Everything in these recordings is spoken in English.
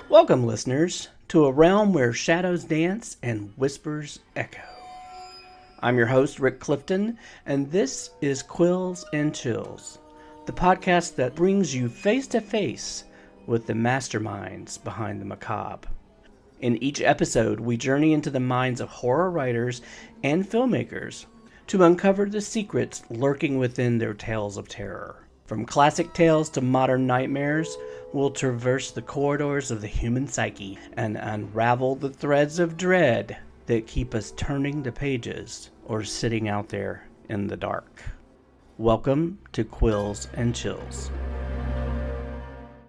Welcome, listeners, to a realm where shadows dance and whispers echo. I'm your host, Rick Clifton, and this is Quills and Chills, the podcast that brings you face to face with the masterminds behind the macabre. In each episode, we journey into the minds of horror writers and filmmakers to uncover the secrets lurking within their tales of terror. From classic tales to modern nightmares, we'll traverse the corridors of the human psyche and unravel the threads of dread that keep us turning the pages or sitting out there in the dark. Welcome to Quills and Chills.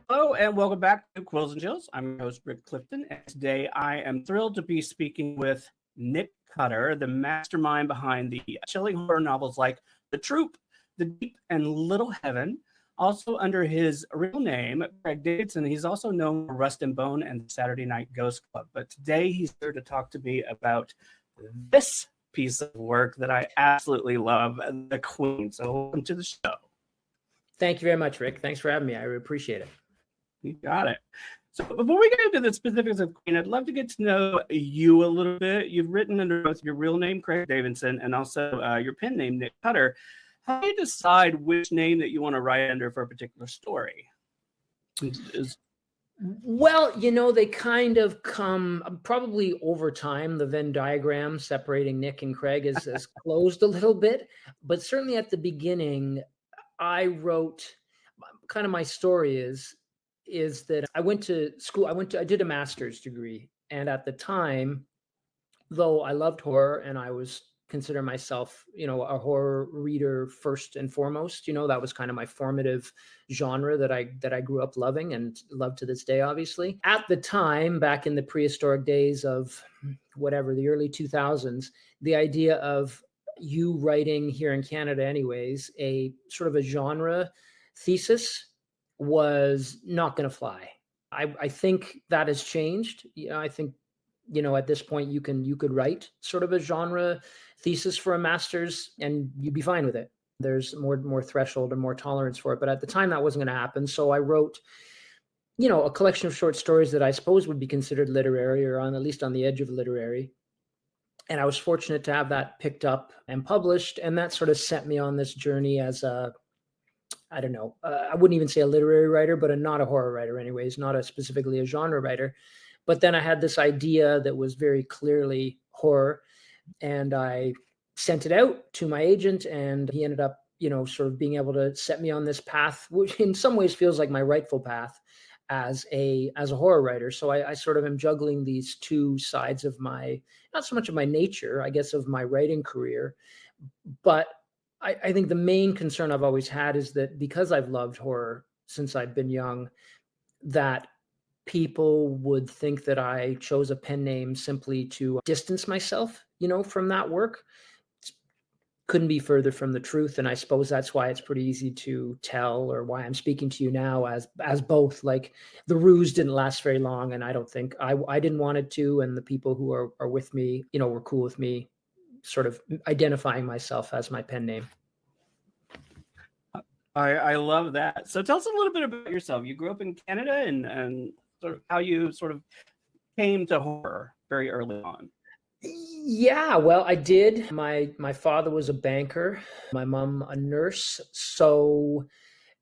Hello and welcome back to Quills and Chills. I'm your host, Rick Clifton, and today I am thrilled to be speaking with Nick Cutter, the mastermind behind the chilling horror novels like The Troop, The Deep, and Little Heaven. Also under his real name, Craig Davidson, he's also known for Rust and Bone and the Saturday Night Ghost Club. But today he's here to talk to me about this piece of work that I absolutely love, The Queen. So welcome to the show. Thank you very much, Rick. Thanks for having me. I really appreciate it. You got it. So before we get into the specifics of Queen, I'd love to get to know you a little bit. You've written under both your real name, Craig Davidson, and also your pen name, Nick Cutter. How do you decide which name that you want to write under for a particular story? Well, they kind of come probably over time. The Venn diagram separating Nick and Craig has closed a little bit, but certainly at the beginning, I wrote kind of my story is that I went to school. I did a master's degree. And at the time, though I loved horror and I was consider myself, a horror reader first and foremost, that was kind of my formative genre that I grew up loving and love to this day, obviously. At the time, back in the prehistoric days of the early 2000s, the idea of you writing here in Canada anyways, a sort of a genre thesis was not going to fly. I think that has changed. I think, at this point you could write sort of a genre thesis for a master's and you'd be fine with it. There's more threshold and more tolerance for it. But at the time that wasn't going to happen. So I wrote, a collection of short stories that I suppose would be considered literary or at least on the edge of literary. And I was fortunate to have that picked up and published. And that sort of set me on this journey as I wouldn't even say a literary writer, but not a horror writer anyways, not specifically a genre writer. But then I had this idea that was very clearly horror, and I sent it out to my agent, and he ended up, sort of being able to set me on this path, which in some ways feels like my rightful path as a horror writer. So I sort of am juggling these two sides of not so much of my nature, I guess, of my writing career. But I think the main concern I've always had is that because I've loved horror since I've been young, that people would think that I chose a pen name simply to distance myself, from that work. Couldn't be further from the truth. And I suppose that's why it's pretty easy to tell, or why I'm speaking to you now as both. Like, the ruse didn't last very long, and I don't think I didn't want it to. And the people who are with me, were cool with me sort of identifying myself as my pen name. I love that. So tell us a little bit about yourself. You grew up in Canada and sort of how you sort of came to horror very early on. Yeah, well, I did. My father was a banker, my mom a nurse. So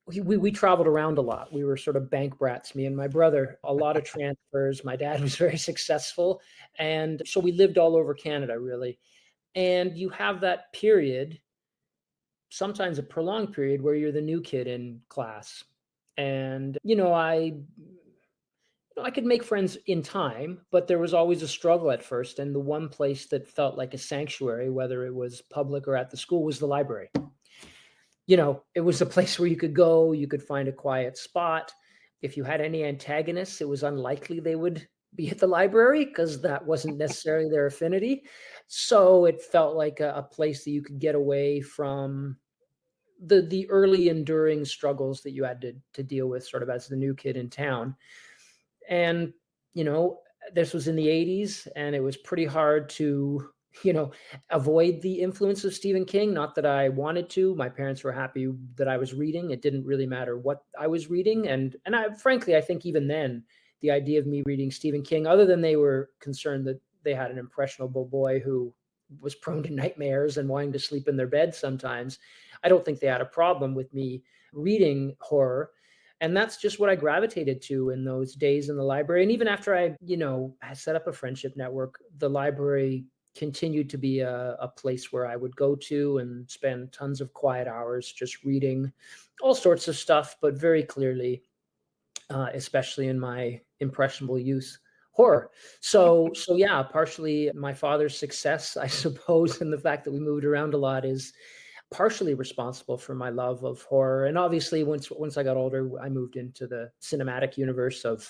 we traveled around a lot. We were sort of bank brats, me and my brother, a lot of transfers. My dad was very successful. And so we lived all over Canada, really. And you have that period, sometimes a prolonged period, where you're the new kid in class. And, I could make friends in time, but there was always a struggle at first. And the one place that felt like a sanctuary, whether it was public or at the school, was the library. It was a place where you could go, you could find a quiet spot. If you had any antagonists, it was unlikely they would be at the library because that wasn't necessarily their affinity. So it felt like a place that you could get away from the early enduring struggles that you had to deal with sort of as the new kid in town. And, this was in the 80s, and it was pretty hard to, avoid the influence of Stephen King. Not that I wanted to. My parents were happy that I was reading. It didn't really matter what I was reading. And frankly, I think even then, the idea of me reading Stephen King, other than they were concerned that they had an impressionable boy who was prone to nightmares and wanting to sleep in their bed sometimes. I don't think they had a problem with me reading horror. And that's just what I gravitated to in those days in the library. And even after I, set up a friendship network, the library continued to be a place where I would go to and spend tons of quiet hours just reading all sorts of stuff, but very clearly, especially in my impressionable youth, horror. So yeah, partially my father's success, I suppose, and the fact that we moved around a lot is partially responsible for my love of horror. And obviously, once I got older, I moved into the cinematic universe of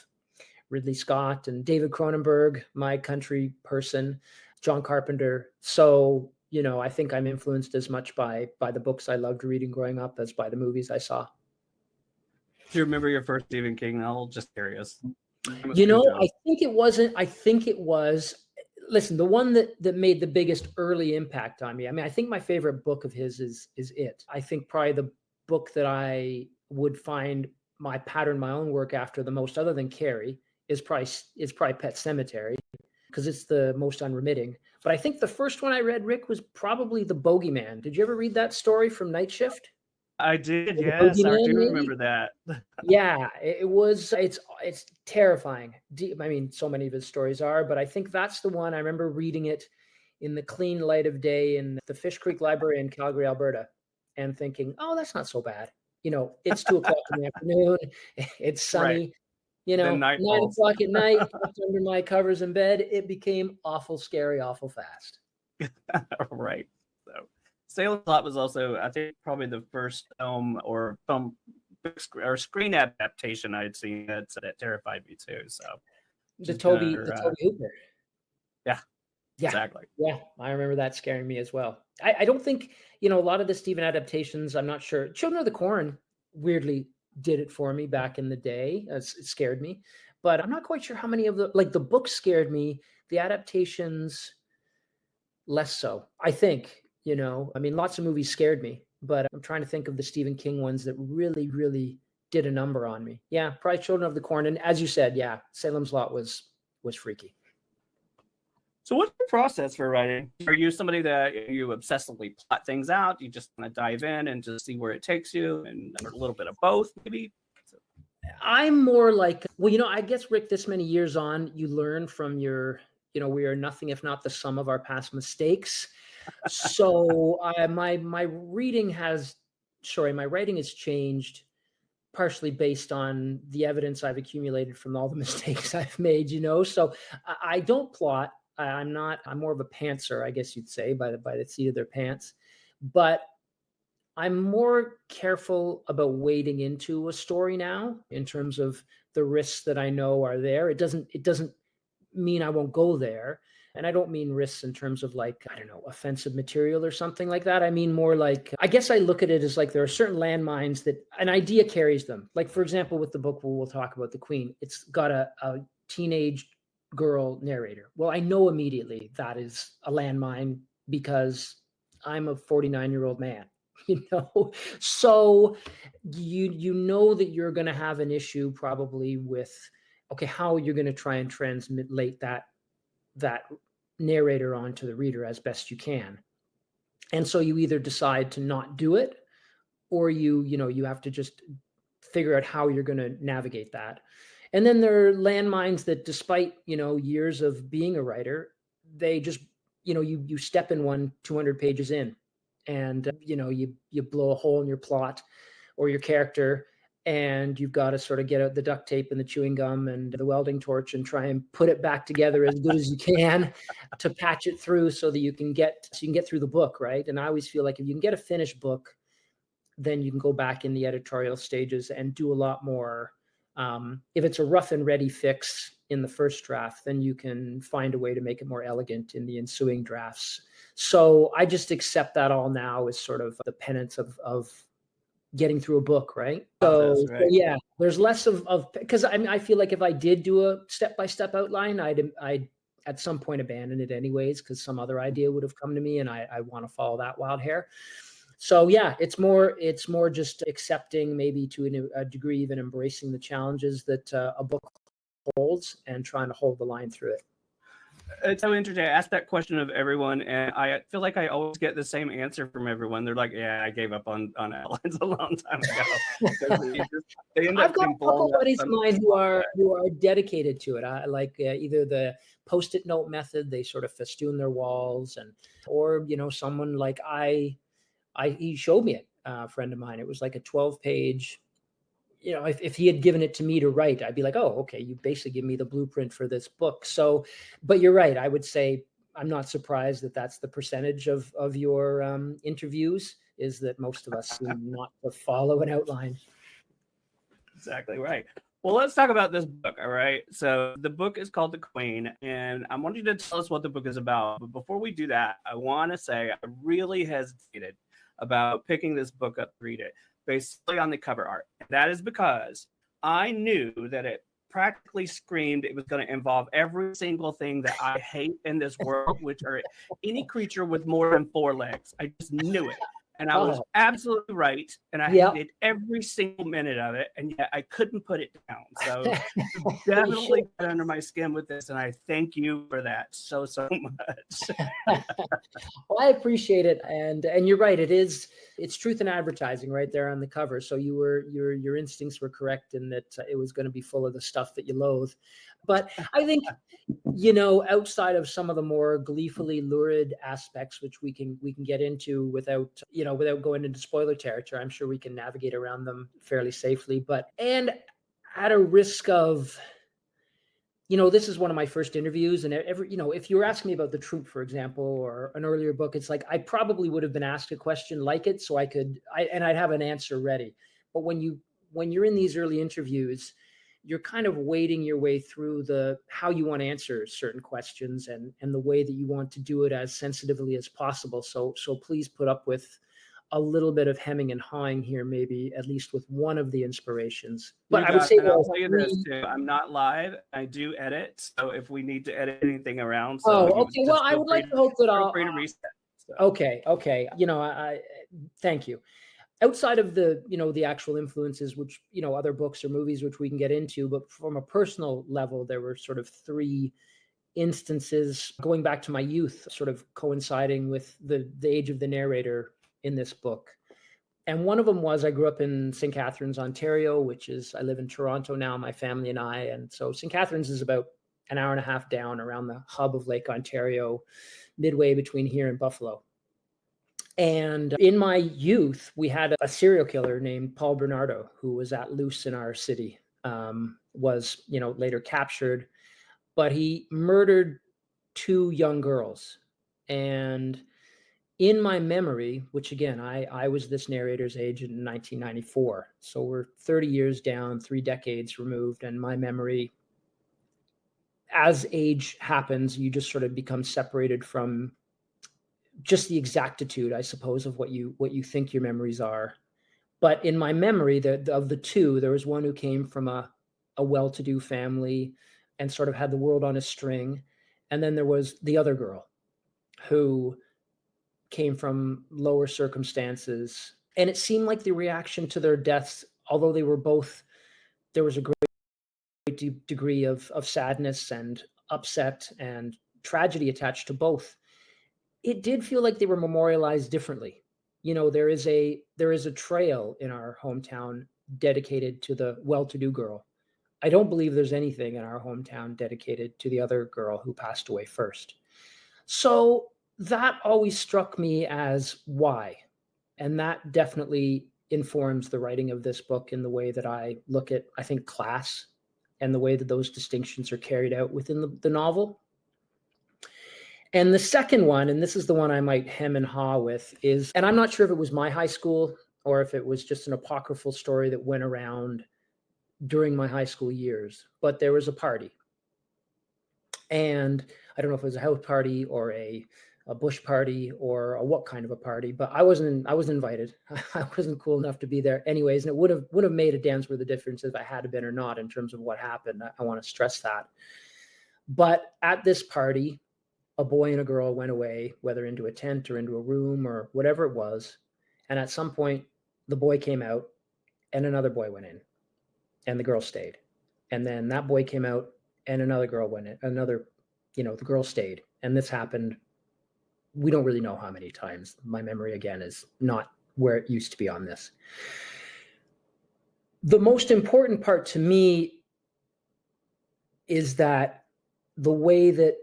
Ridley Scott and David Cronenberg, my country person, John Carpenter. So, I think I'm influenced as much by the books I loved reading growing up as by the movies I saw. Do you remember your first Stephen King novel? Just curious. I think it was, listen, the one that made the biggest early impact on me. I mean, I think my favorite book of his is It. I think probably the book that I would find my pattern, my own work after the most, other than Carrie, is probably Pet Sematary, because it's the most unremitting. But I think the first one I read, Rick, was probably The Bogeyman. Did you ever read that story from Night Shift? I did, yes. I do remember that. Yeah, it was. It's terrifying. I mean, so many of his stories are, but I think that's the one. I remember reading it in the clean light of day in the Fish Creek Library in Calgary, Alberta, and thinking, "Oh, that's not so bad." It's 2:00 in the afternoon. It's sunny. Right. 9:00 at night, under my covers in bed. It became awful scary, awful fast. Right. So Salem's Lot was also, I think, probably the first film or screen adaptation I'd seen that terrified me too. So the Toby Hooper. Yeah, exactly. Yeah, I remember that scaring me as well. I don't think, a lot of the Stephen adaptations, I'm not sure. Children of the Corn weirdly did it for me back in the day. It scared me, but I'm not quite sure how many of the books scared me. The adaptations, less so, I think. I mean, lots of movies scared me, but I'm trying to think of the Stephen King ones that really, really did a number on me. Yeah, probably Children of the Corn. And as you said, yeah, Salem's Lot was freaky. So what's your process for writing? Are you somebody that you obsessively plot things out? You just kind of dive in and just see where it takes you, and a little bit of both, maybe? I'm more like, I guess, Rick, this many years on, you learn from your, we are nothing if not the sum of our past mistakes. So my writing has changed, partially based on the evidence I've accumulated from all the mistakes I've made, So I don't plot. I'm more of a pantser, I guess you'd say, by the seat of their pants. But I'm more careful about wading into a story now in terms of the risks that I know are there. It doesn't mean I won't go there. And I don't mean risks in terms of offensive material or something like that. I mean more like, I guess I look at it as there are certain landmines that an idea carries them. Like, for example, with the book where we'll talk about The Queen, it's got a teenage girl narrator. Well, I know immediately that is a landmine because I'm a 49-year-old man, So you know that you're going to have an issue probably with, how you're going to try and translate that narrator onto the reader as best you can. And so you either decide to not do it, or you have to just figure out how you're going to navigate that. And then there are landmines that, despite, years of being a writer, they just, you step in one 200 pages in, and, you blow a hole in your plot or your character, and you've got to sort of get out the duct tape and the chewing gum and the welding torch and try and put it back together as good as you can to patch it through so that you can get through the book, right? And I always feel like if you can get a finished book, then you can go back in the editorial stages and do a lot more. If it's a rough and ready fix in the first draft, then you can find a way to make it more elegant in the ensuing drafts. So I just accept that all now as sort of the penance of getting through a book, right? So yeah, there's less of because I feel like if I did do a step-by-step outline, I'd at some point abandon it anyways, because some other idea would have come to me and I want to follow that wild hair. So yeah, it's more just accepting, maybe to a degree even embracing the challenges that a book holds and trying to hold the line through it. It's so interesting. I ask that question of everyone, and I feel like I always get the same answer from everyone. They're like, "Yeah, I gave up on outlines a long time ago." They end I've up got a getting blown couple up buddies of mine who somehow. are dedicated to it. I like either the post-it note method; they sort of festoon their walls, or someone like he showed me it. A friend of mine. It was like a 12-page. If he had given it to me to write, I'd be like, oh, okay, you basically give me the blueprint for this book. So, but you're right. I would say I'm not surprised that that's the percentage of your interviews, is that most of us seem not to follow an outline. Exactly right. Well, let's talk about this book. All right. So the book is called The Queen, and I want you to tell us what the book is about. But before we do that, I want to say I really hesitated about picking this book up to read it basically on the cover art. And that is because I knew that it practically screamed it was going to involve every single thing that I hate in this world, which are any creature with more than 4 legs. I just knew it. And I was absolutely right. And I hated every single minute of it. And yet I couldn't put it down. So definitely got under my skin with this. And I thank you for that so much. Well, I appreciate it. And you're right. It's truth in advertising right there on the cover. So your instincts were correct in that it was going to be full of the stuff that you loathe. But I think, outside of some of the more gleefully lurid aspects, which we can get into without going into spoiler territory, I'm sure we can navigate around them fairly safely. And at a risk of, this is one of my first interviews, and if you were asking me about The Troop, for example, or an earlier book, it's like I probably would have been asked a question like it, so I'd have an answer ready. But when you're in these early interviews, you're kind of wading your way through how you want to answer certain questions and the way that you want to do it as sensitively as possible. So please put up with a little bit of hemming and hawing here, maybe at least with one of the inspirations. But I would say, I'll tell you this too: I'm not live. I do edit, so if we need to edit anything around, okay. Well, I would like to hope that feel free to reset. So. Okay. I thank you. Outside of the actual influences, which, other books or movies, which we can get into, but from a personal level, there were sort of 3 instances going back to my youth, sort of coinciding with the age of the narrator in this book. And one of them was, I grew up in St. Catharines, Ontario, I live in Toronto now, my family and I. And so St. Catharines is about an hour and a half down around the hub of Lake Ontario, midway between here and Buffalo. And in my youth, we had a serial killer named Paul Bernardo, who was at loose in our city, was, later captured, but he murdered 2 young girls. And in my memory, which again, I was this narrator's age in 1994. So we're 30 years down, 3 decades removed. And my memory, as age happens, you just sort of become separated from just the exactitude, I suppose, of what you think your memories are. But in my memory, of the 2, there was one who came from a well-to-do family and sort of had the world on a string. And then there was the other girl who came from lower circumstances. And it seemed like the reaction to their deaths, although they were both, there was a great degree of sadness and upset and tragedy attached to both. It did feel like they were memorialized differently. There is a trail in our hometown dedicated to the well-to-do girl. I don't believe there's anything in our hometown dedicated to the other girl who passed away first. So that always struck me as why. And that definitely informs the writing of this book in the way that I look at, I think, class and the way that those distinctions are carried out within the novel. And the second one, and this is the one I might hem and haw with, is, and I'm not sure if it was my high school or if it was just an apocryphal story that went around during my high school years, but there was a party. And I don't know if it was a house party or a bush party or a what kind of a party, but I wasn't invited. I wasn't cool enough to be there anyways. And it would have made a dance worth of difference if I had been or not in terms of what happened. I want to stress that. But at this party, a boy and a girl went away, whether into a tent or into a room or whatever it was. And at some point, the boy came out and another boy went in and the girl stayed. And then that boy came out and another girl went in, the girl stayed. And this happened, we don't really know how many times. My memory, again, is not where it used to be on this. The most important part to me is that the way that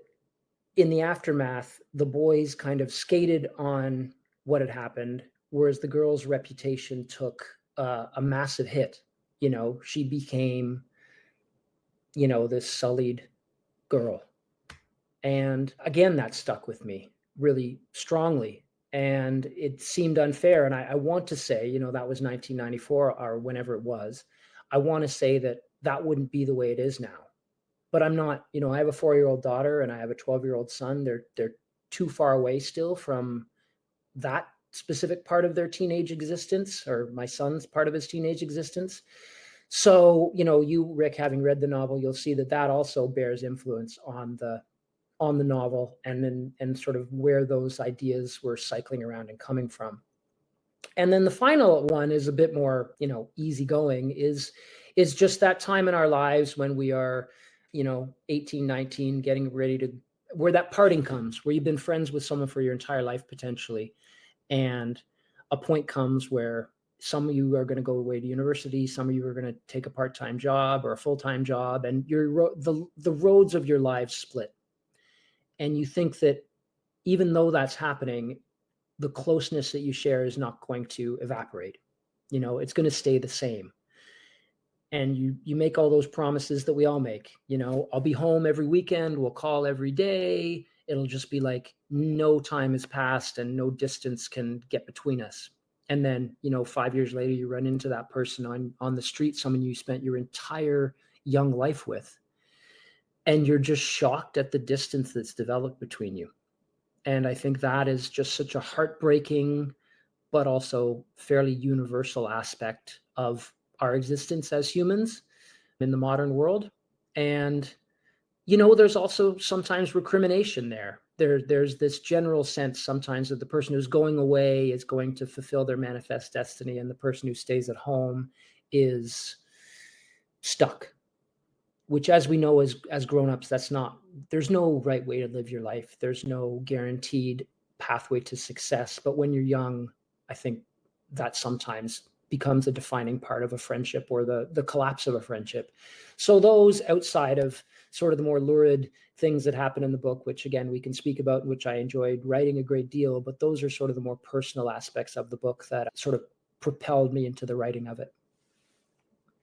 in the aftermath, the boys kind of skated on what had happened, whereas the girl's reputation took a massive hit. She became, this sullied girl. And again, that stuck with me really strongly. And it seemed unfair. And I want to say, that was 1994 or whenever it was. I want to say that that wouldn't be the way it is now. But I'm not, I have a 4-year-old daughter and I have a 12-year-old son. They're too far away still from that specific part of their teenage existence, or my son's part of his teenage existence. So, you, Rick, having read the novel, you'll see that also bears influence on the novel and sort of where those ideas were cycling around and coming from. And then the final one is a bit more, easygoing, is just that time in our lives when we are, 18, 19, getting ready to, where that parting comes, where you've been friends with someone for your entire life potentially. And a point comes where some of you are going to go away to university, some of you are going to take a part-time job or a full-time job, and the roads of your lives split. And you think that even though that's happening, the closeness that you share is not going to evaporate. It's going to stay the same. And you make all those promises that we all make. I'll be home every weekend, we'll call every day. It'll just be like no time has passed and no distance can get between us. And then, 5 years later, you run into that person on the street, someone you spent your entire young life with. And you're just shocked at the distance that's developed between you. And I think that is just such a heartbreaking, but also fairly universal aspect of our existence as humans in the modern world. And, there's also sometimes recrimination there. There's this general sense sometimes that the person who's going away is going to fulfill their manifest destiny, and the person who stays at home is stuck. Which, as we know, as grown-ups, there's no right way to live your life. There's no guaranteed pathway to success. But when you're young, I think that sometimes becomes a defining part of a friendship, or the collapse of a friendship. So those outside of sort of the more lurid things that happen in the book, which again, we can speak about, which I enjoyed writing a great deal, but those are sort of the more personal aspects of the book that sort of propelled me into the writing of it.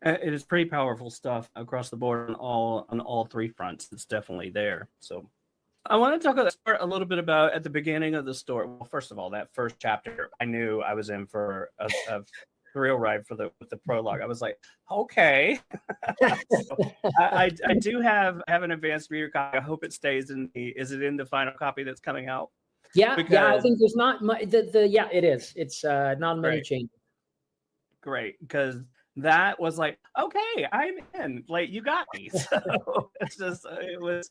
It is pretty powerful stuff across the board on all three fronts. It's definitely there. So I want to start a little bit about at the beginning of the story. Well, first of all, that first chapter, I knew I was in for a thrill ride with the prologue. I was like, okay. So I do have an advanced reader copy. I hope it stays is it in the final copy that's coming out? Yeah, I think there's not much. Yeah, it is. It's not many changes. Great, because that was like, okay, I'm in. Like, you got me. So it's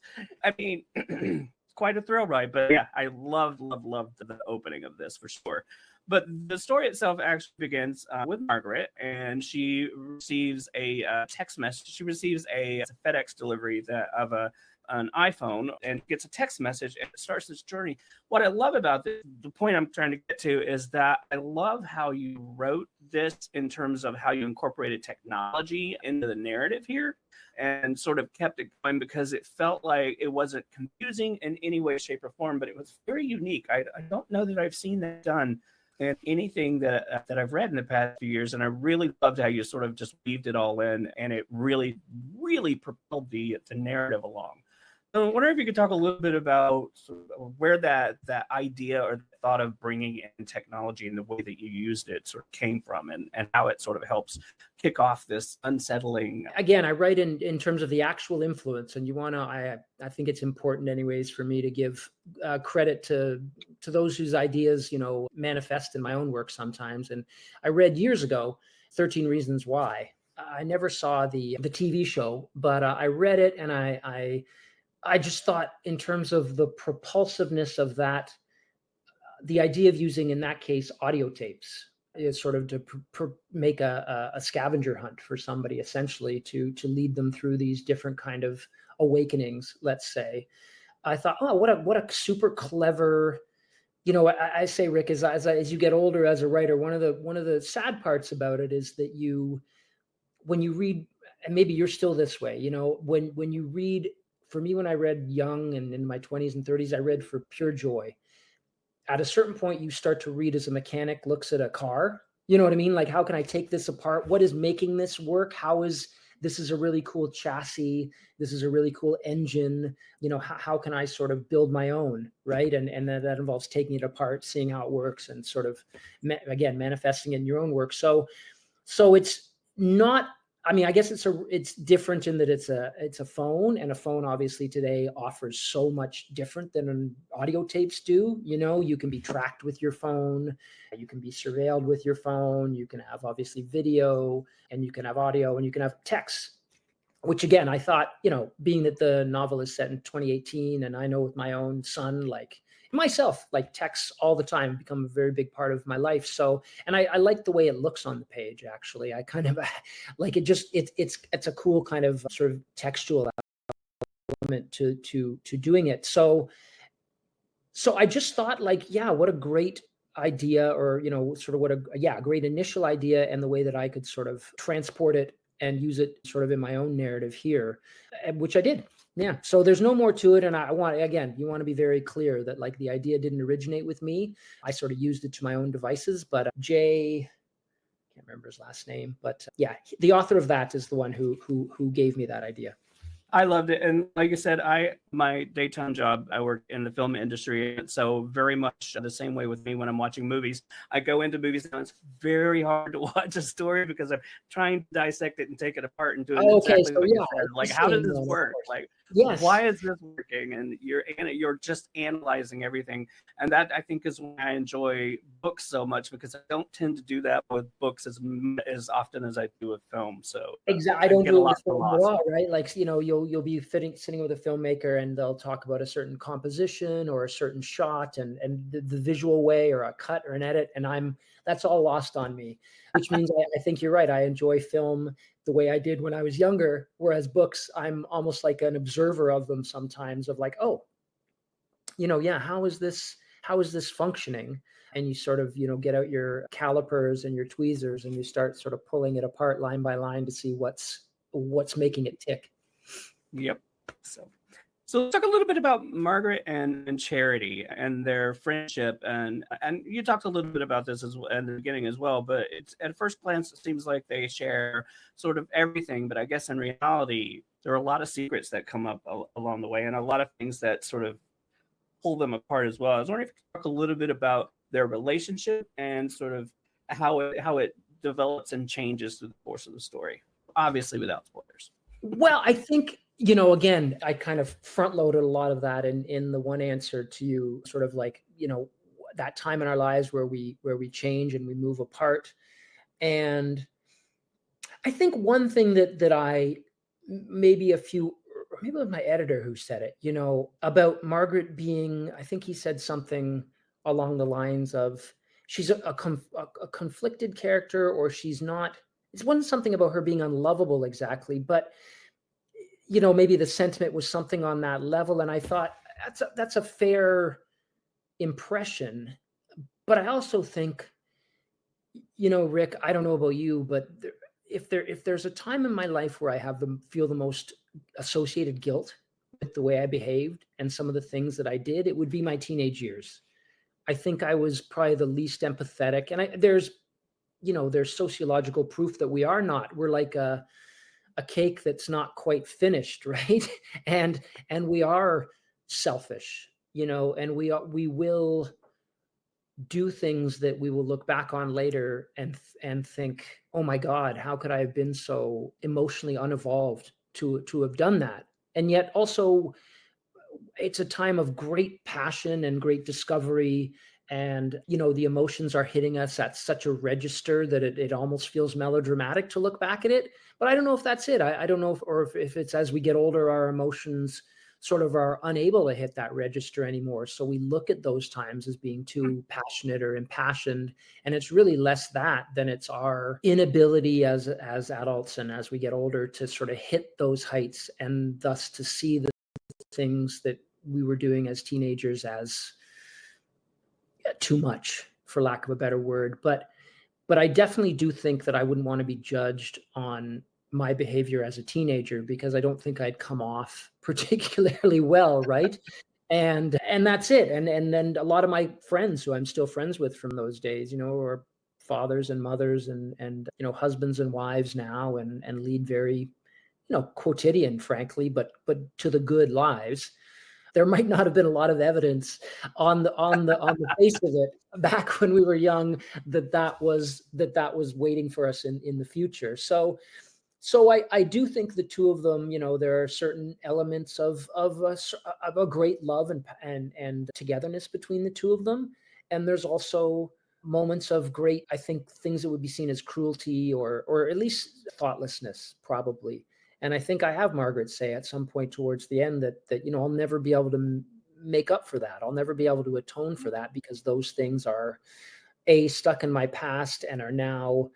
quite a thrill ride. But yeah, I loved the opening of this for sure. But the story itself actually begins with Margaret, and she receives a text message. She receives a FedEx delivery of an iPhone, and gets a text message, and it starts this journey. What I love about this, the point I'm trying to get to, is that I love how you wrote this in terms of how you incorporated technology into the narrative here and sort of kept it going, because it felt like it wasn't confusing in any way, shape, or form, but it was very unique. I don't know that I've seen that done in anything that I've read in the past few years, and I really loved how you sort of just weaved it all in, and it really, really propelled the narrative along. So I wonder if you could talk a little bit about sort of where that idea or the thought of bringing in technology and the way that you used it sort of came from, and how it sort of helps kick off this unsettling. Again, I write in terms of the actual influence, and I think it's important anyways for me to give credit to those whose ideas, manifest in my own work sometimes. And I read years ago, 13 Reasons Why. I never saw the TV show, but I read it, and I just thought, in terms of the propulsiveness of that, the idea of using, in that case, audio tapes is sort of to make a scavenger hunt for somebody, essentially to lead them through these different kind of awakenings, let's say, I thought, oh, what a super clever, I say, Rick, as you get older as a writer, one of the sad parts about it is that when you read, and maybe you're still this way, when you read, for me, when I read young and in my 20s and 30s, I read for pure joy. At a certain point, you start to read as a mechanic looks at a car. You know what I mean? Like, how can I take this apart? What is making this work? This is a really cool chassis. This is a really cool engine. How can I sort of build my own, right? And that involves taking it apart, seeing how it works, and sort of, again, manifesting it in your own work. So it's not, I mean, I guess it's different in that it's a phone, and a phone obviously today offers so much different than audio tapes do. You can be tracked with your phone, you can be surveilled with your phone, you can have obviously video, and you can have audio, and you can have text, which again, I thought, being that the novel is set in 2018, and I know with my own son, like myself, like texts all the time become a very big part of my life. So, and I like the way it looks on the page, actually. I kind of like it. It's a cool kind of sort of textual element to doing it. So I just thought, like, yeah, what a great idea, or sort of what a great initial idea, and the way that I could sort of transport it and use it sort of in my own narrative here, which I did. Yeah. So there's no more to it. And you want to be very clear that, like, the idea didn't originate with me. I sort of used it to my own devices, but Jay, can't remember his last name, but yeah, the author of that is the one who gave me that idea. I loved it. And like I said, my daytime job, I work in the film industry. So very much the same way with me when I'm watching movies. I go into movies and it's very hard to watch a story because I'm trying to dissect it and take it apart and do it exactly so, like yeah, you said. Like, how does this work? Like, yes. Why is this working? And you're just analyzing everything. And that, I think, is why I enjoy books so much, because I don't tend to do that with books as often as I do with film. So exactly, I don't do it with film at all, right? Like, you'll be sitting with a filmmaker, and they'll talk about a certain composition or a certain shot and the visual way, or a cut or an edit, and that's all lost on me, which means I think you're right. I enjoy film the way I did when I was younger, whereas books, I'm almost like an observer of them sometimes, of like, oh, yeah, how is this functioning? And you sort of, get out your calipers and your tweezers, and you start sort of pulling it apart line by line to see what's making it tick. Yep. So let's talk a little bit about Margaret and Charity and their friendship, and you talked a little bit about this in the beginning as well. But it's, at first glance, it seems like they share sort of everything. But I guess in reality, there are a lot of secrets that come up along the way, and a lot of things that sort of pull them apart as well. I was wondering if you could talk a little bit about their relationship and sort of how it develops and changes through the course of the story, obviously without spoilers. Well, I think, again, I kind of front loaded a lot of that in the one answer to you, sort of like, that time in our lives where we change and we move apart. And I think one thing that I, maybe it was my editor who said it, about Margaret being, I think he said something along the lines of, she's a conflicted character, or she's not, it wasn't something about her being unlovable exactly, but maybe the sentiment was something on that level. And I thought that's a fair impression. But I also think, Rick, I don't know about you, but if there's a time in my life where I feel the most associated guilt with the way I behaved and some of the things that I did, it would be my teenage years. I think I was probably the least empathetic. And there's sociological proof that we're like a cake that's not quite finished, right? And we are selfish, and we will do things that we will look back on later and think, oh my God, how could I have been so emotionally unevolved to have done that? And yet also, it's a time of great passion and great discovery. And, the emotions are hitting us at such a register that it almost feels melodramatic to look back at it. But I don't know if that's it. I don't know if it's as we get older, our emotions sort of are unable to hit that register anymore. So we look at those times as being too passionate or impassioned. And it's really less that than it's our inability as adults and as we get older to sort of hit those heights, and thus to see the things that we were doing as teenagers as too much, for lack of a better word. But I definitely do think that I wouldn't want to be judged on my behavior as a teenager, because I don't think I'd come off particularly well, right? And that's it. And then a lot of my friends who I'm still friends with from those days, are fathers and mothers and husbands and wives now, and lead very, quotidian, frankly, but to the good lives. There might not have been a lot of evidence on the face of it back when we were young that was waiting for us in the future. So I do think the two of them, there are certain elements of a great love and togetherness between the two of them, and there's also moments of great, I think, things that would be seen as cruelty or at least thoughtlessness, probably. And I think I have Margaret say at some point towards the end that I'll never be able to make up for that. I'll never be able to atone for that, because those things are stuck in my past and are now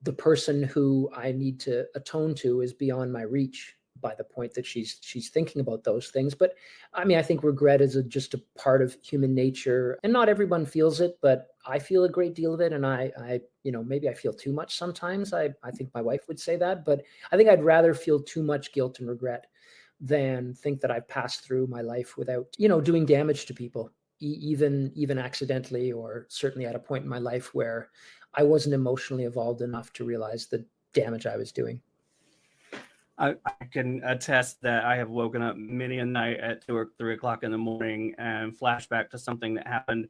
the person who I need to atone to is beyond my reach by the point that she's thinking about those things. But I mean, I think regret is just a part of human nature, and not everyone feels it, but I feel a great deal of it. And I maybe I feel too much sometimes. I think my wife would say that, but I think I'd rather feel too much guilt and regret than think that I've passed through my life without, doing damage to people, even accidentally, or certainly at a point in my life where I wasn't emotionally evolved enough to realize the damage I was doing. I can attest that I have woken up many a night at 2 or 3 o'clock in the morning and flashback to something that happened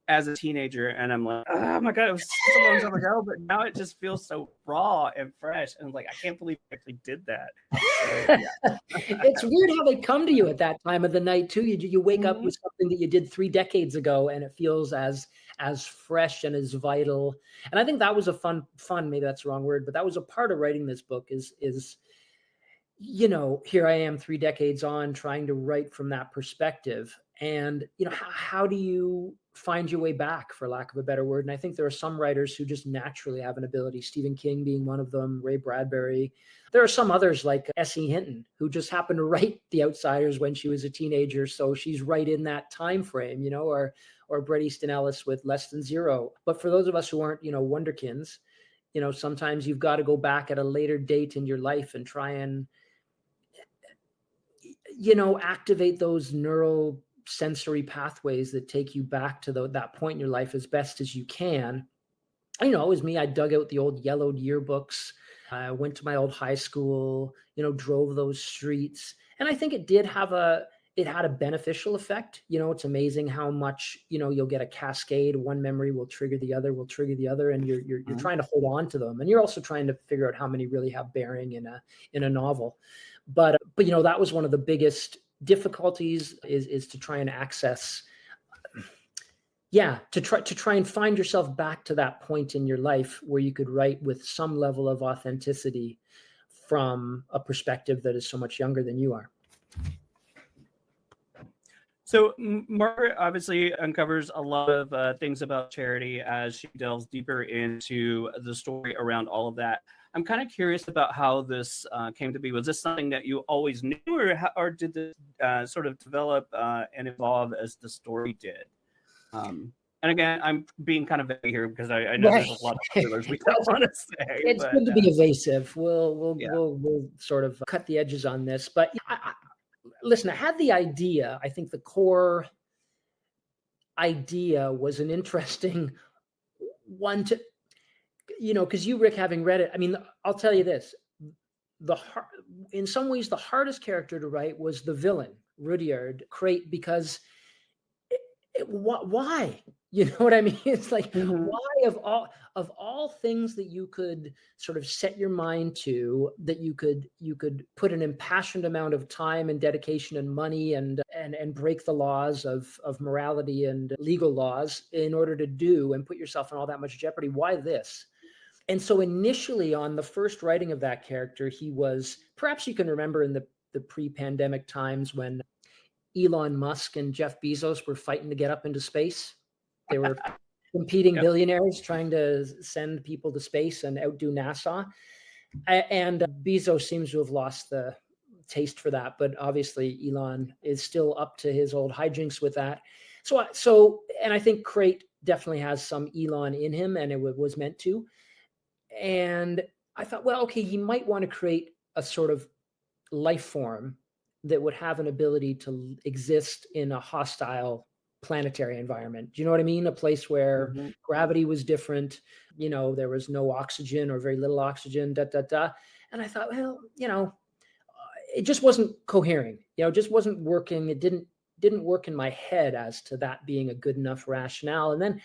as a teenager, and I'm like, oh my God, it was so long time ago, but now it just feels so raw and fresh, and like, I can't believe I actually did that. So, yeah. It's weird how they come to you at that time of the night too. You wake up with something that you did 3 decades ago, and it feels as fresh and as vital. And I think that was a fun, maybe that's the wrong word, but that was a part of writing this book is here I am 3 decades on, trying to write from that perspective. And, how do you find your way back, for lack of a better word? And I think there are some writers who just naturally have an ability, Stephen King being one of them, Ray Bradbury. There are some others like S.E. Hinton, who just happened to write The Outsiders when she was a teenager. So she's right in that time frame, or Bret Easton Ellis with Less Than Zero. But for those of us who aren't, wonderkins, sometimes you've got to go back at a later date in your life and try and, activate those neural sensory pathways that take you back to that point in your life as best as you can. It was me. I dug out the old yellowed yearbooks. I went to my old high school, drove those streets. And I think it had a beneficial effect. It's amazing how much, you'll get a cascade. One memory will trigger the other, and you're trying to hold on to them. And you're also trying to figure out how many really have bearing in a novel. But that was one of the biggest difficulties is to try and access, to try and find yourself back to that point in your life where you could write with some level of authenticity from a perspective that is so much younger than you are. So Margaret obviously uncovers a lot of things about charity as she delves deeper into the story around all of that. I'm kind of curious about how this came to be. Was this something that you always knew, or did this sort of develop and evolve as the story did? And again, I'm being kind of vague here because I know there's a lot of spoilers we don't want to say. It's good to be evasive. We'll sort of cut the edges on this. But listen, I had the idea. I think the core idea was an interesting one to, because you, Rick, having read it, I mean, I'll tell you this. In some ways, the hardest character to write was the villain, Rudyard, because why? You know what I mean? It's like, why of all things that you could sort of set your mind to, that you could put an impassioned amount of time and dedication and money and break the laws of morality and legal laws in order to do and put yourself in all that much jeopardy. Why this? And so initially on the first writing of that character, he was, perhaps you can remember in the the pre-pandemic times when Elon Musk and Jeff Bezos were fighting to get up into space. They were competing billionaires trying to send people to space and outdo NASA. And Bezos seems to have lost the taste for that, but obviously Elon is still up to his old hijinks with that. And I think Crate definitely has some Elon in him, and it was meant to. And I thought, well, okay, he might want to create a sort of life form that would have an ability to exist in a hostile planetary environment. Do you know what I mean? A place where gravity was different, there was no oxygen or very little oxygen, And I thought, well, it just wasn't cohering, it just wasn't working. It didn't work in my head as to that being a good enough rationale. And then,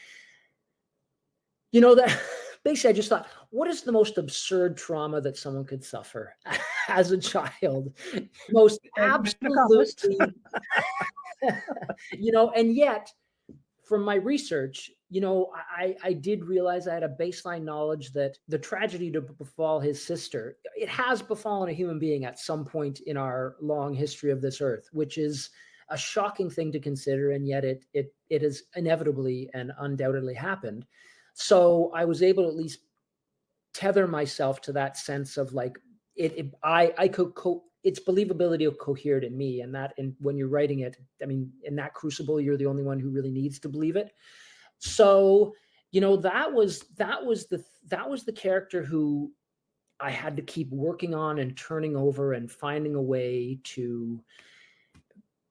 that basically I just thought, what is the most absurd trauma that someone could suffer as a child? Most absolutely, and yet from my research, I did realize I had a baseline knowledge that the tragedy to befall his sister, it has befallen a human being at some point in our long history of this earth, which is a shocking thing to consider. And yet it has inevitably and undoubtedly happened. So I was able to at least tether myself to that sense of like, I could its believability cohered in me, and when you're writing it, I mean, in that crucible, you're the only one who really needs to believe it. So, that was the character who I had to keep working on and turning over and finding a way to,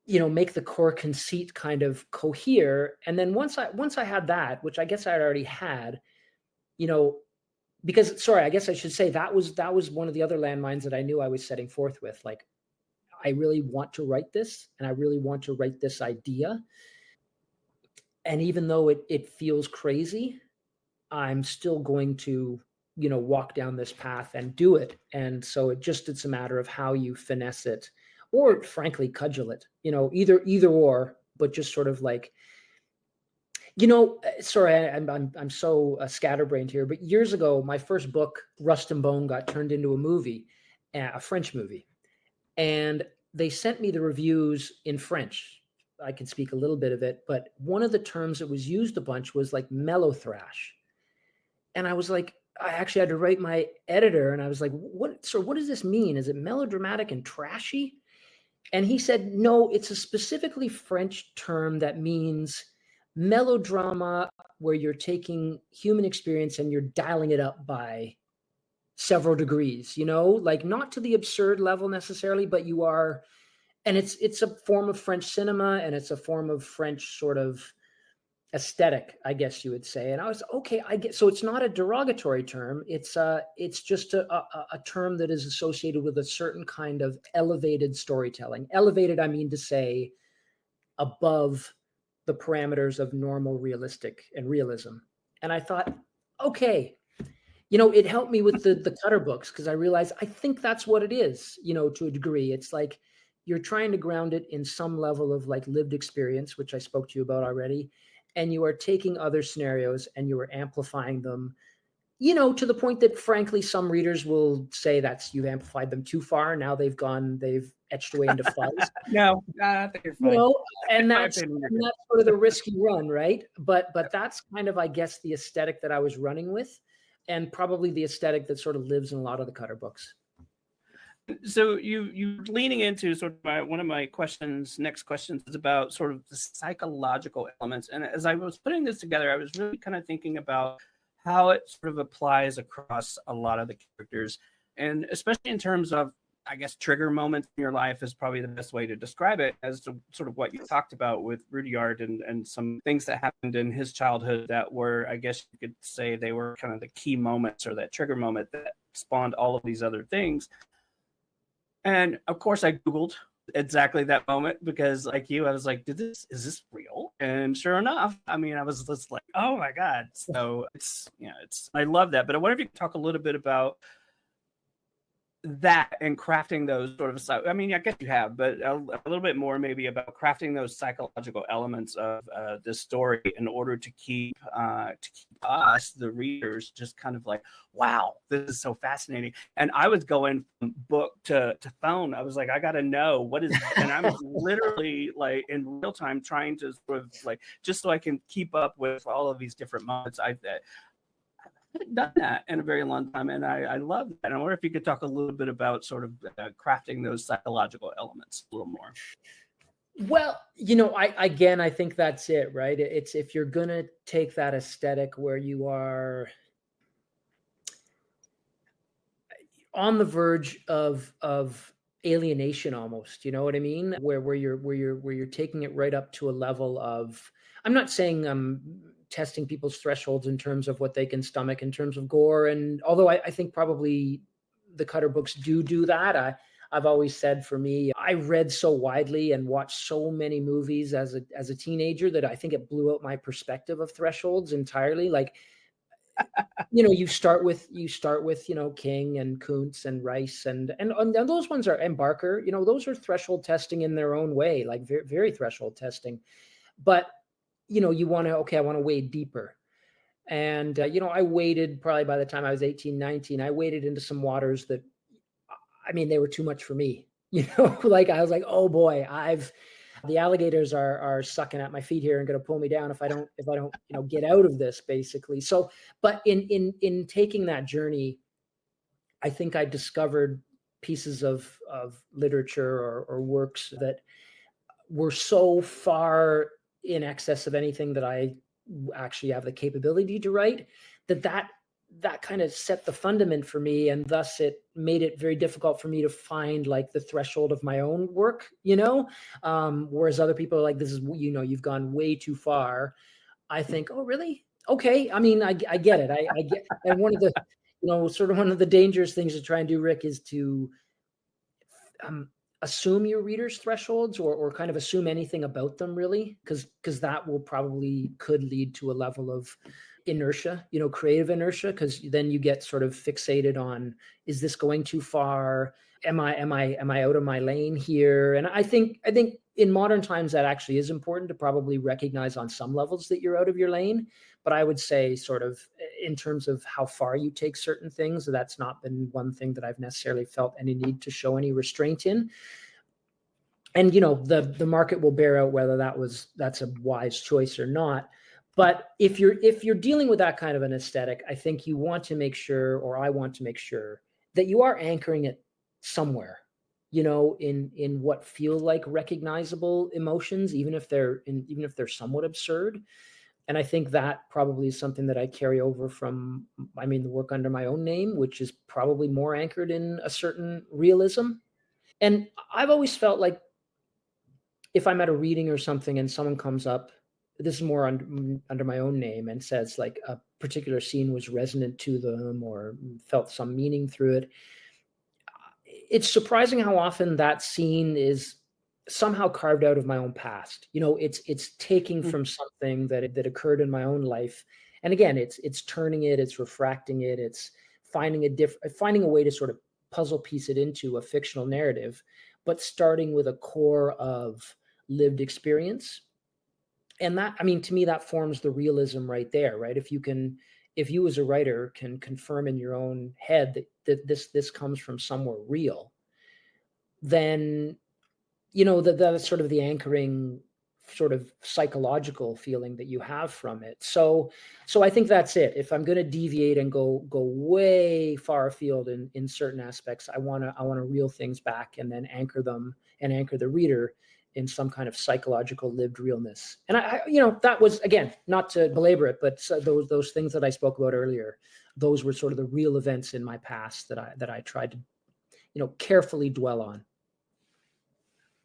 make the core conceit kind of cohere. And then once I had that, which I guess I had already had, because, sorry, I guess I should say that was one of the other landmines that I knew I was setting forth with. Like, I really want to write this, and I really want to write this idea. And even though it feels crazy, I'm still going to, walk down this path and do it. And so it's a matter of how you finesse it, or frankly, cudgel it, either or, but just sort of like, sorry, I'm so scatterbrained here, but years ago, my first book, Rust and Bone, got turned into a movie, a French movie. And they sent me the reviews in French. I can speak a little bit of it, but one of the terms that was used a bunch was like mellow thrash. And I was like, I actually had to write my editor, and I was like, what does this mean? Is it melodramatic and trashy? And he said, no, it's a specifically French term that means melodrama where you're taking human experience and you're dialing it up by several degrees, like not to the absurd level necessarily, but you are, and it's a form of French cinema, and it's a form of French sort of aesthetic, I guess you would say. And I was, okay, I get, so it's not a derogatory term. It's just a term that is associated with a certain kind of elevated storytelling. Elevated, I mean to say above the parameters of normal realistic and realism. And I thought, okay, it helped me with the Cutter books, because I realized I think that's what it is, to a degree. It's like you're trying to ground it in some level of like lived experience, which I spoke to you about already. And you are taking other scenarios and you are amplifying them, to the point that frankly, some readers will say you've amplified them too far. Now they've etched away into fuzz. No, I think you're fine. And that's sort of the risk you run, right? But that's kind of, I guess, the aesthetic that I was running with, and probably the aesthetic that sort of lives in a lot of the Cutter books. So you leaning into sort of one of my next questions is about sort of the psychological elements. And as I was putting this together, I was really kind of thinking about how it sort of applies across a lot of the characters, and especially in terms of, I guess, trigger moments in your life is probably the best way to describe it, as to sort of what you talked about with Rudyard and some things that happened in his childhood that were, I guess you could say, they were kind of the key moments or that trigger moment that spawned all of these other things. And of course I Googled exactly that moment, because like you, I was like, is this real? And sure enough, I mean, I was just like, oh my God. So I love that. But I wonder if you could talk a little bit about that and crafting those sort of, I mean, I guess you have, but a little bit more maybe about crafting those psychological elements of this story in order to keep us, the readers, just kind of like, wow, this is so fascinating. And I was going from book to phone. I was like, I got to know what is, and I'm literally like in real time trying to sort of like, just so I can keep up with all of these different moments. I haven't done that in a very long time, and I love that. And I wonder if you could talk a little bit about sort of crafting those psychological elements a little more. Well, I think that's it, right? It's if you're gonna take that aesthetic where you are on the verge of alienation almost, you know what I mean? Where you're taking it right up to a level of, I'm not saying testing people's thresholds in terms of what they can stomach in terms of gore. And although I think probably the Cutter books do that, I've always said for me, I read so widely and watched so many movies as a teenager that I think it blew out my perspective of thresholds entirely. Like, you start with King and Kuntz and Rice and those ones are, and Barker, those are threshold testing in their own way, like very, very threshold testing. But you want to, I want to wade deeper. And, I waded probably by the time I was 18, 19, I waded into some waters that, I mean, they were too much for me, like I was like, oh boy, the alligators are sucking at my feet here and going to pull me down if I don't, get out of this basically. So, but in taking that journey, I think I discovered pieces of literature or works that were so far in excess of anything that I actually have the capability to write, that kind of set the fundament for me, and thus it made it very difficult for me to find like the threshold of my own work, whereas other people are like, this is, you've gone way too far. I think, oh really? Okay. I mean, I get it. I get, and one of the, sort of one of the dangerous things to try and do, Rick, is to assume your readers' thresholds or kind of assume anything about them, really, because that could lead to a level of inertia, creative inertia, because then you get sort of fixated on, is this going too far? Am I out of my lane here? And I think in modern times that actually is important to probably recognize on some levels that you're out of your lane. But I would say sort of in terms of how far you take certain things, that's not been one thing that I've necessarily felt any need to show any restraint in. And, the market will bear out whether that's a wise choice or not. But if you're dealing with that kind of an aesthetic, I think you want to make sure, or I want to make sure, that you are anchoring it somewhere, in what feel like recognizable emotions, even if they're somewhat absurd. And I think that probably is something that I carry over from, the work under my own name, which is probably more anchored in a certain realism. And I've always felt like if I'm at a reading or something and someone comes up, this is more under my own name, and says like a particular scene was resonant to them or felt some meaning through it, it's surprising how often that scene is somehow carved out of my own past. It's taking from something that occurred in my own life. And again, it's turning it, it's refracting it, it's finding a way to sort of puzzle piece it into a fictional narrative, but starting with a core of lived experience. And that, to me, that forms the realism right there, right? If you as a writer can confirm in your own head that this comes from somewhere real, then that's sort of the anchoring sort of psychological feeling that you have from it. So I think that's it. If I'm going to deviate and go way far afield in certain aspects, I want to reel things back and then anchor them and anchor the reader in some kind of psychological lived realness. And I that was, again, not to belabor it, but those things that I spoke about earlier, those were sort of the real events in my past that I tried to, carefully dwell on.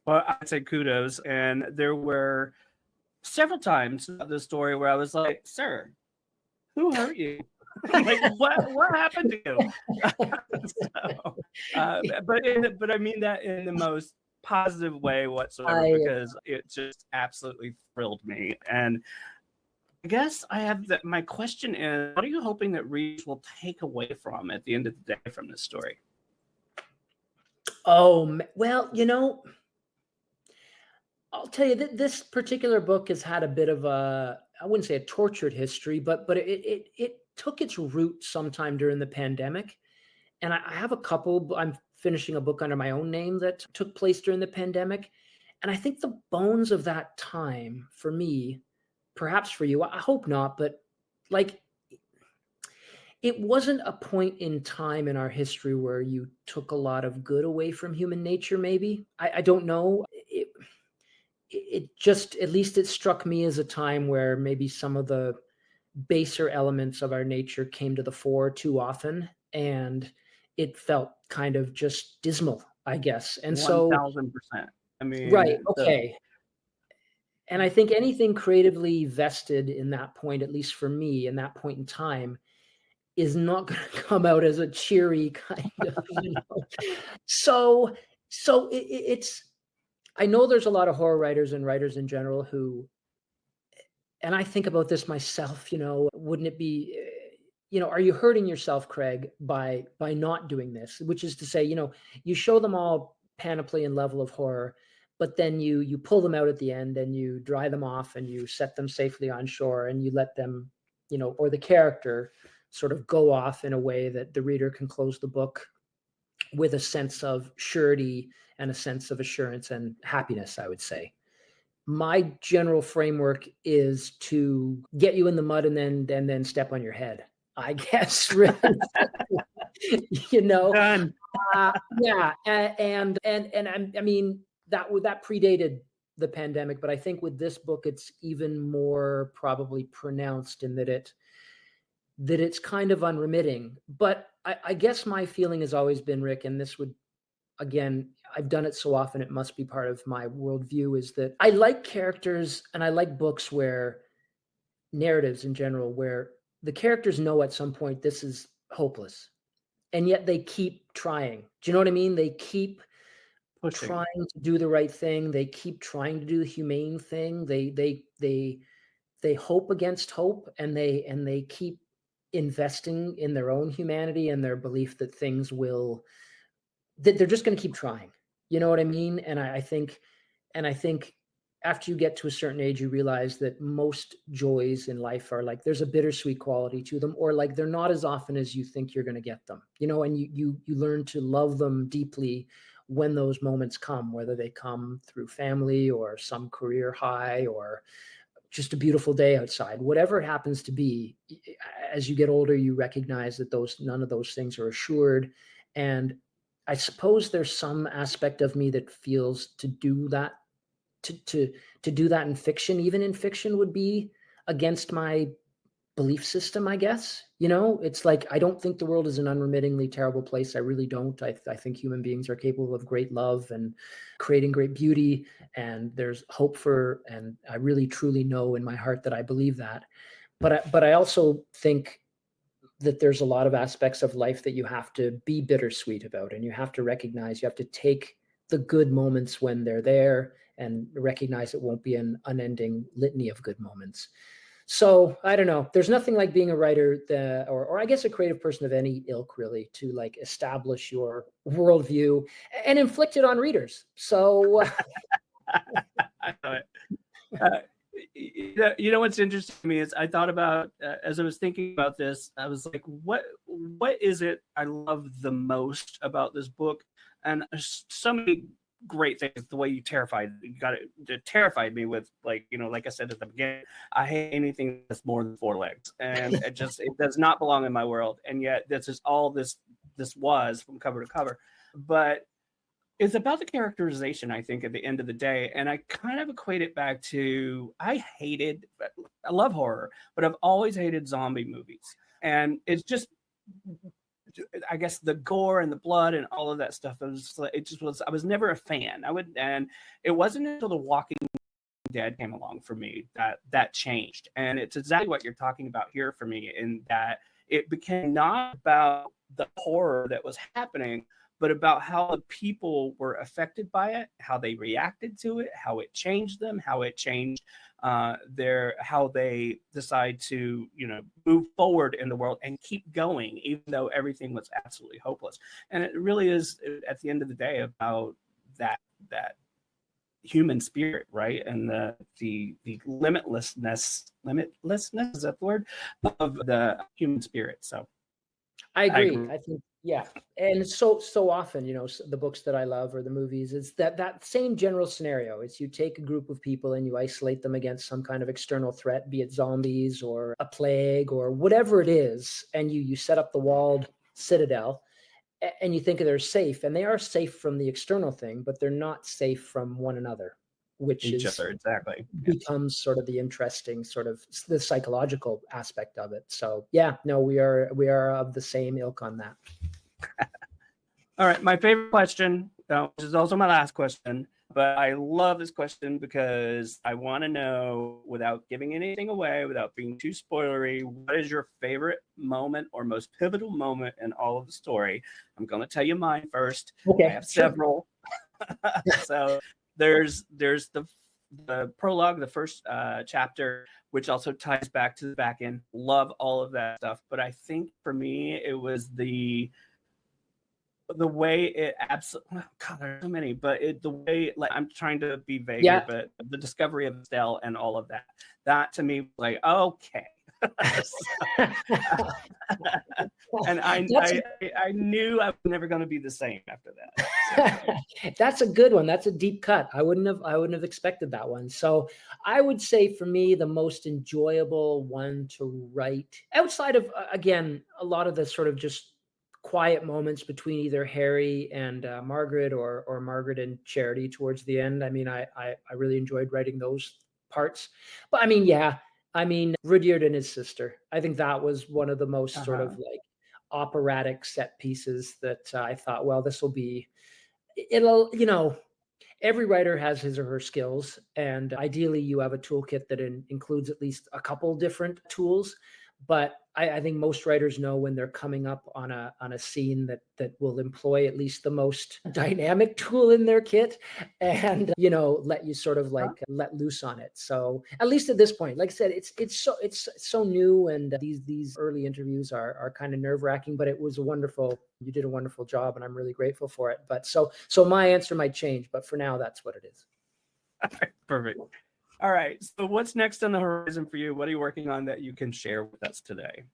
Well, I'd say kudos. And there were several times in the story where I was like, sir, who hurt you? Like, what happened to you? But I mean that in the most positive way whatsoever, because it just absolutely thrilled me. And I guess I have my question is, what are you hoping that readers will take away from at the end of the day from this story? Well, I'll tell you that this particular book has had a bit of a, I wouldn't say a tortured history, but it took its root sometime during the pandemic. And I have a couple. I'm finishing a book under my own name that took place during the pandemic. And I think the bones of that time for me, perhaps for you, I hope not, but like it wasn't a point in time in our history where you took a lot of good away from human nature, maybe. I don't know. It just, at least it struck me as a time where maybe some of the baser elements of our nature came to the fore too often, and it felt kind of just dismal, I guess. And so, 1000%. I right, mean, okay. And I think anything creatively vested in that point, at least for me, in that point in time, is not going to come out as a cheery kind of. So, it's. I know there's a lot of horror writers and writers in general who, and I think about this myself, wouldn't it be, are you hurting yourself, Craig, by not doing this? Which is to say, you show them all panoply and level of horror, but then you pull them out at the end and you dry them off and you set them safely on shore and you let them, or the character sort of go off in a way that the reader can close the book with a sense of surety and a sense of assurance and happiness, I would say. My general framework is to get you in the mud and then step on your head, I guess. Really. Done. Yeah, and I mean that predated the pandemic, but I think with this book it's even more probably pronounced in that it's kind of unremitting. But I guess my feeling has always been, Rick, and this would, again, I've done it so often, it must be part of my worldview, is that I like characters and I like books where, narratives in general, where the characters know at some point this is hopeless. And yet they keep trying. Do you know what I mean? They keep Pushing. trying to do the right thing. They keep trying to do the humane thing. They hope against hope, and they keep investing in their own humanity and their belief that things will, that they're just going to keep trying. You know what I mean? And I think after you get to a certain age, you realize that most joys in life are like, there's a bittersweet quality to them, or like they're not as often as you think you're going to get them, and you learn to love them deeply when those moments come, whether they come through family or some career high or just a beautiful day outside, whatever it happens to be. As you get older, you recognize that none of those things are assured. And I suppose there's some aspect of me that feels to do that, to do that in fiction, even in fiction, would be against my belief system, I guess. It's like, I don't think the world is an unremittingly terrible place. I really don't. I think human beings are capable of great love and creating great beauty, and there's hope for, and I really truly know in my heart that I believe that. But I also think that there's a lot of aspects of life that you have to be bittersweet about, and you have to recognize, you have to take the good moments when they're there and recognize it won't be an unending litany of good moments. So I don't know. There's nothing like being a writer or I guess a creative person of any ilk, really, to like establish your worldview and inflict it on readers. So I know it. What's interesting to me is I thought about, as I was thinking about this, I was like, what is it I love the most about this book? And so many great things. The way you terrified me with, like I said at the beginning, I hate anything that's more than four legs, and it does not belong in my world. And yet this is all this was from cover to cover. But it's about the characterization, I think, at the end of the day. And I kind of equate it back to, I love horror, but I've always hated zombie movies. And it's just, I guess, the gore and the blood and all of that stuff. I was never a fan. And it wasn't until The Walking Dead came along for me that changed. And it's exactly what you're talking about here for me, in that it became not about the horror that was happening, but about how the people were affected by it, how they reacted to it, how it changed them, how it changed how they decide to move forward in the world and keep going even though everything was absolutely hopeless. And it really is, at the end of the day, about that human spirit, right? And the limitlessness, is that the word, of the human spirit. So I agree. I think, yeah. And so often, the books that I love or the movies, it's that same general scenario. It's you take a group of people and you isolate them against some kind of external threat, be it zombies or a plague or whatever it is, and you set up the walled citadel, and you think they're safe, and they are safe from the external thing, but they're not safe from one another, which each other, exactly. becomes sort of the interesting sort of the psychological aspect of it. So yeah, no, we are of the same ilk on that. All right, my favorite question, which is also my last question, but I love this question because I want to know, without giving anything away, without being too spoilery, what is your favorite moment or most pivotal moment in all of the story? I'm going to tell you mine first. Okay, I have several. So there's the prologue, the first chapter, which also ties back to the back end. Love all of that stuff. But I think for me, it was the way it absolutely, God, there's so many, but the way, like, I'm trying to be vague here, but the discovery of Estelle and all of that to me was like, okay. And I knew I was never going to be the same after that. So. That's a good one. That's a deep cut. I wouldn't have expected that one. So I would say for me, the most enjoyable one to write, outside of again a lot of the sort of just quiet moments between either Harry and Margaret or Margaret and Charity towards the end. I mean, I really enjoyed writing those parts. But I mean, Rudyard and his sister. I think that was one of the most sort of like operatic set pieces that I thought, well, this will be, every writer has his or her skills. And ideally you have a toolkit that includes at least a couple different tools. But I think most writers know when they're coming up on a scene that will employ at least the most dynamic tool in their kit, and let you sort of like let loose on it. So at least at this point, like I said, it's so new, and these early interviews are kind of nerve-wracking, but it was you did a wonderful job, and I'm really grateful for it. But so my answer might change, but for now, that's what it is. Perfect. All right. So what's next on the horizon for you? What are you working on that you can share with us today?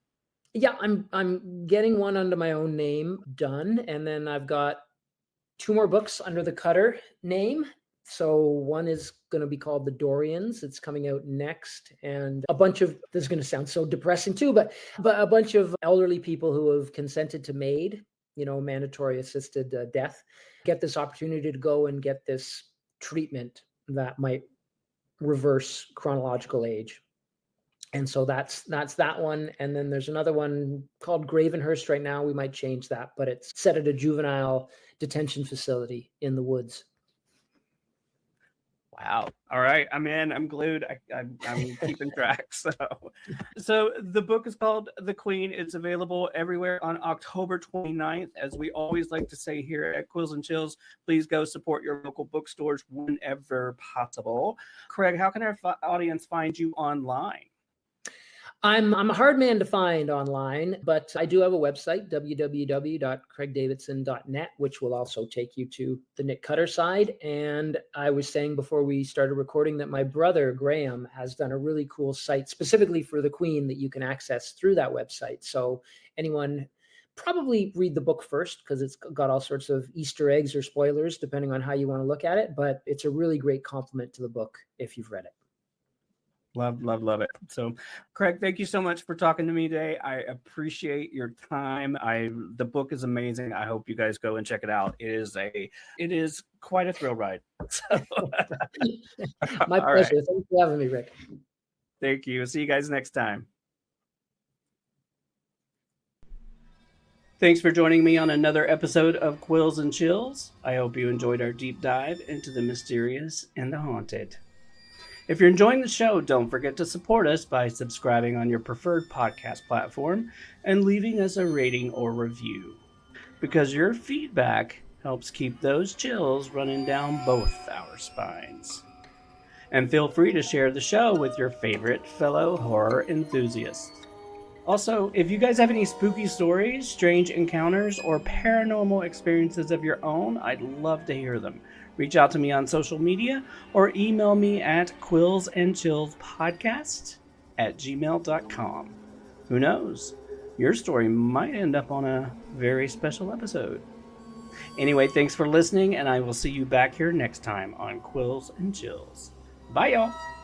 Yeah, I'm getting one under my own name done. And then I've got 2 more books under the Cutter name. So one is going to be called The Dorians. It's coming out next. And a bunch of, this is going to sound so depressing too, but a bunch of elderly people who have consented to MAID, mandatory assisted death, get this opportunity to go and get this treatment that might reverse chronological age. And so that's that one. And then there's another one called Gravenhurst right now. We might change that, but it's set at a juvenile detention facility in the woods. Wow. All right. I'm in. I'm glued. I'm keeping track. So the book is called The Queen. It's available everywhere on October 29th. As we always like to say here at Quills and Chills, please go support your local bookstores whenever possible. Craig, how can our audience find you online? I'm a hard man to find online, but I do have a website, www.craigdavidson.net, which will also take you to the Nick Cutter side. And I was saying before we started recording that my brother, Graham, has done a really cool site specifically for the Queen that you can access through that website. So anyone, probably read the book first because it's got all sorts of Easter eggs or spoilers, depending on how you want to look at it. But it's a really great compliment to the book if you've read it. Love it. So, Craig, thank you so much for talking to me today. I appreciate your time. The book is amazing. I hope you guys go and check it out. It is quite a thrill ride. So, my pleasure. Right. Thanks for having me, Rick. Thank you. See you guys next time. Thanks for joining me on another episode of Quills and Chills. I hope you enjoyed our deep dive into the mysterious and the haunted. If you're enjoying the show, don't forget to support us by subscribing on your preferred podcast platform and leaving us a rating or review. because your feedback helps keep those chills running down both our spines. And feel free to share the show with your favorite fellow horror enthusiasts. Also, if you guys have any spooky stories, strange encounters, or paranormal experiences of your own, I'd love to hear them. Reach out to me on social media or email me at quillsandchillspodcast@gmail.com. Who knows? Your story might end up on a very special episode. Anyway, thanks for listening, and I will see you back here next time on Quills and Chills. Bye, y'all.